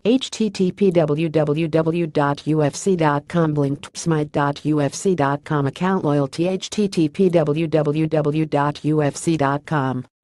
http www.ufc.com blinked.smite.ufc.com account loyalty http www.ufc.com.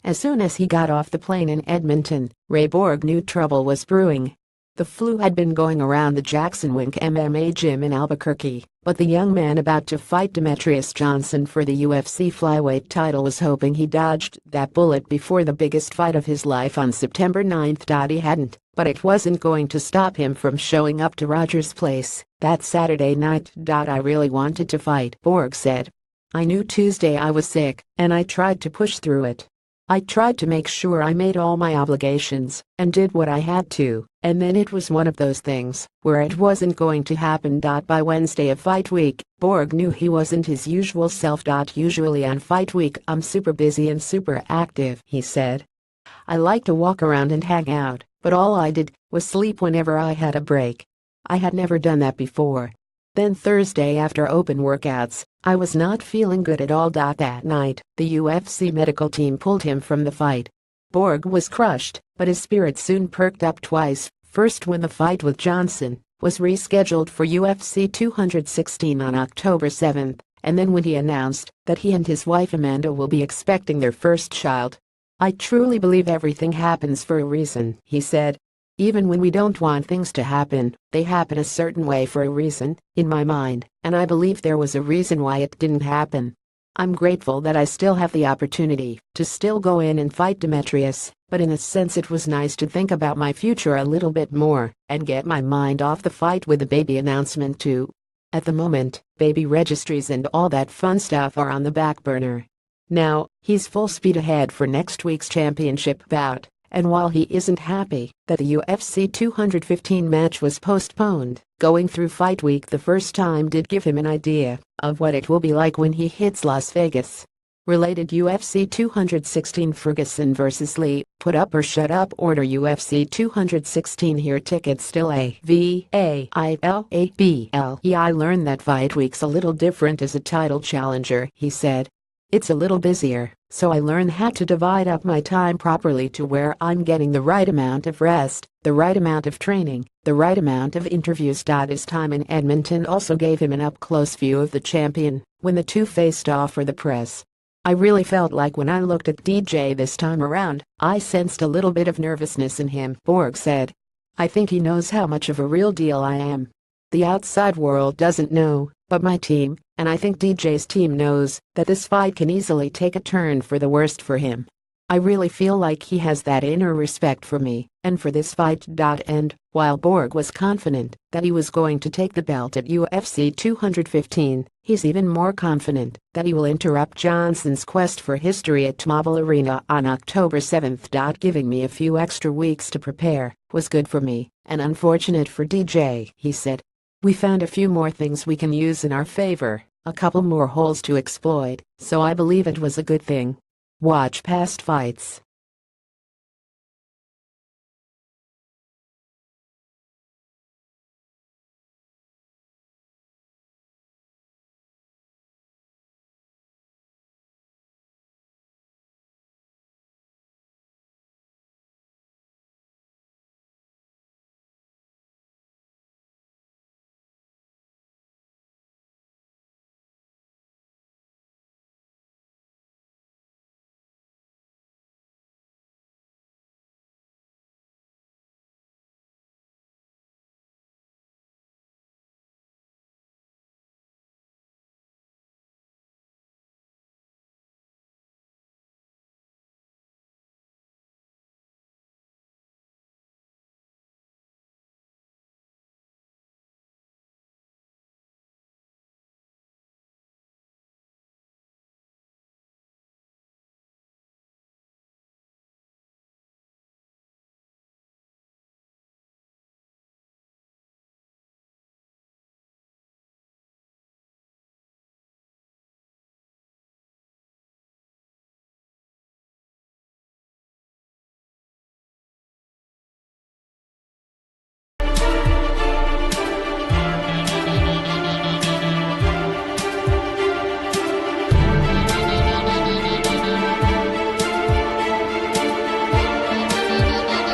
As soon as he got off the plane in Edmonton, Ray Borg knew trouble was brewing. The flu had been going around the Jackson Wink MMA gym in Albuquerque, but the young man about to fight Demetrius Johnson for the UFC flyweight title was hoping he dodged that bullet before the biggest fight of his life on September 9. He hadn't, but it wasn't going to stop him from showing up to Rogers Place that Saturday night. I really wanted to fight, Borg said. I knew Tuesday I was sick, and I tried to push through it. I tried to make sure I made all my obligations and did what I had to, and then it was one of those things where it wasn't going to happen. By Wednesday of fight week, Borg knew he wasn't his usual self. Usually on fight week I'm super busy and super active, he said. I like to walk around and hang out, but all I did was sleep whenever I had a break. I had never done that before. Then Thursday after open workouts, I was not feeling good at all. That night, the UFC medical team pulled him from the fight. Borg was crushed, but his spirit soon perked up twice. First when the fight with Johnson was rescheduled for UFC 216 on October 7, and then when he announced that he and his wife Amanda will be expecting their first child. I truly believe everything happens for a reason, he said. Even when we don't want things to happen, they happen a certain way for a reason, in my mind, and I believe there was a reason why it didn't happen. I'm grateful that I still have the opportunity to still go in and fight Demetrius, but in a sense it was nice to think about my future a little bit more and get my mind off the fight with the baby announcement too. At the moment, baby registries and all that fun stuff are on the back burner. Now, he's full speed ahead for next week's championship bout. And while he isn't happy that the UFC 215 match was postponed, going through fight week the first time did give him an idea of what it will be like when he hits Las Vegas. Related UFC 216 Ferguson vs. Lee, put up or shut up order UFC 216 here tickets still available. I learned that fight week's a little different as a title challenger, he said. It's a little busier, so I learned how to divide up my time properly to where I'm getting the right amount of rest, the right amount of training, the right amount of interviews. His time in Edmonton also gave him an up-close view of the champion when the two faced off for the press. I really felt like when I looked at DJ this time around, I sensed a little bit of nervousness in him, Borg said. I think he knows how much of a real deal I am. The outside world doesn't know, but my team, and I think DJ's team knows, that this fight can easily take a turn for the worst for him. I really feel like he has that inner respect for me and for this fight. And while Borg was confident that he was going to take the belt at UFC 215, he's even more confident that he will interrupt Johnson's quest for history at T-Mobile Arena on October 7. Giving me a few extra weeks to prepare was good for me and unfortunate for DJ, he said. We found a few more things we can use in our favor, a couple more holes to exploit, so I believe it was a good thing. Watch past fights.